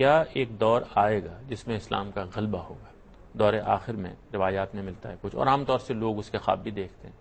کیا ایک دور آئے گا جس میں اسلام کا غلبہ ہوگا؟ دور آخر میں روایات میں ملتا ہے کچھ، اور عام طور سے لوگ اس کے خواب بھی دیکھتے ہیں،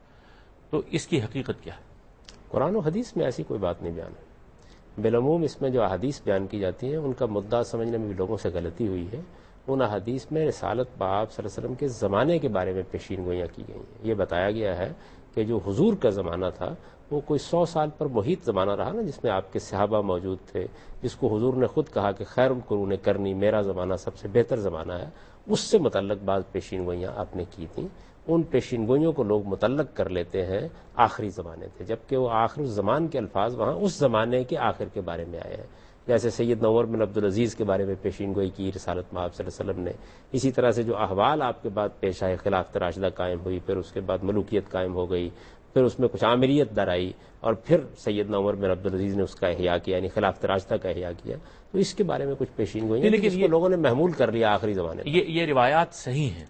تو اس کی حقیقت کیا ہے؟ قرآن و حدیث میں ایسی کوئی بات نہیں بیان ہے۔ بالعموم اس میں جو احادیث بیان کی جاتی ہیں ان کا مدعا سمجھنے میں بھی لوگوں سے غلطی ہوئی ہے۔ ان احادیث میں رسالت پاک صلی اللہ علیہ وسلم کے زمانے کے بارے میں پیشین گوئیاں کی گئی ہیں۔ یہ بتایا گیا ہے کہ جو حضور کا زمانہ تھا وہ کوئی 100 سال پر محیط زمانہ رہا نا، جس میں آپ کے صحابہ موجود تھے، جس کو حضور نے خود کہا کہ خیر القرون کرنی، میرا زمانہ سب سے بہتر زمانہ ہے، اس سے متعلق بعض پیشین گوئیاں آپ نے کی تھیں۔ ان پیشین گوئیوں کو لوگ متعلق کر لیتے ہیں آخری زمانے تھے، جبکہ وہ آخر الزمان کے الفاظ وہاں اس زمانے کے آخر کے بارے میں آئے ہیں۔ جیسے سیدنا عمر بن عبدالعزیز کے بارے میں پیشین گوئی کی رسالت مآب صلی اللہ علیہ وسلم نے، اسی طرح سے جو احوال آپ کے بعد پیش آئے، خلافت راشدہ قائم ہوئی، پھر اس کے بعد ملوکیت قائم ہو گئی، پھر اس میں کچھ عامریت در آئی، اور پھر سیدنا عمر بن عبدالعزیز نے اس کا احیاء کیا، یعنی خلافت راشدہ کا احیاء کیا، تو اس کے بارے میں کچھ پیشین گوئی ہیں، لیکن لوگوں نے محمول کر لیا آخری زمانے میں۔ یہ روایات صحیح ہیں؟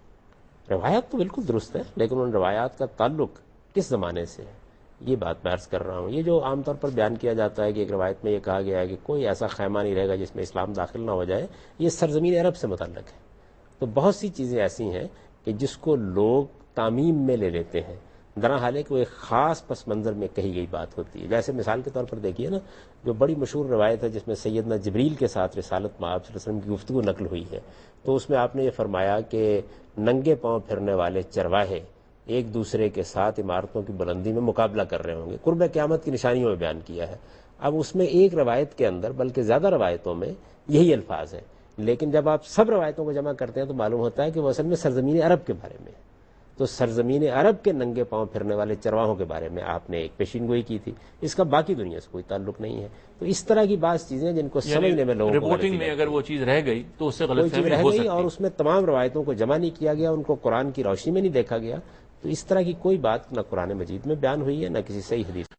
روایات تو بالکل درست ہے، لیکن ان روایات کا تعلق کس زمانے سے ہے، یہ بات میں عرض کر رہا ہوں۔ یہ جو عام طور پر بیان کیا جاتا ہے کہ ایک روایت میں یہ کہا گیا ہے کہ کوئی ایسا خیمہ نہیں رہے گا جس میں اسلام داخل نہ ہو جائے، یہ سرزمین عرب سے متعلق ہے۔ تو بہت سی چیزیں ایسی ہیں کہ جس کو لوگ تعمیم میں لے لیتے ہیں، درحال ہے کہ وہ ایک خاص پس منظر میں کہی گئی بات ہوتی ہے۔ جیسے مثال کے طور پر دیکھیے نا، جو بڑی مشہور روایت ہے جس میں سیدنا جبریل کے ساتھ رسالت مآب صلی اللہ علیہ وسلم کی گفتگو نقل ہوئی ہے، تو اس میں آپ نے یہ فرمایا کہ ننگے پاؤں پھرنے والے چرواہے ایک دوسرے کے ساتھ عمارتوں کی بلندی میں مقابلہ کر رہے ہوں گے، قرب قیامت کی نشانیوں میں بیان کیا ہے۔ اب اس میں ایک روایت کے اندر بلکہ زیادہ روایتوں میں یہی الفاظ ہیں، لیکن جب آپ سب روایتوں کو جمع کرتے ہیں تو معلوم ہوتا ہے کہ وہ اصل میں سرزمین عرب کے بارے میں ہے۔ تو سرزمین عرب کے ننگے پاؤں پھرنے والے چرواہوں کے بارے میں آپ نے ایک پیشین گوئی کی تھی، اس کا باقی دنیا سے کوئی تعلق نہیں ہے۔ تو اس طرح کی بعض چیزیں جن کو سمجھنے میں لوگوں کو رپورٹنگ میں اگر وہ چیز رہ گئی تو اس سے غلط فہمی رہ ہو گئی، سکتی، اور اس میں تمام روایتوں کو جمع نہیں کیا گیا، ان کو قرآن کی روشنی میں نہیں دیکھا گیا، تو اس طرح کی کوئی بات نہ قرآن مجید میں بیان ہوئی ہے نہ کسی صحیح حدیث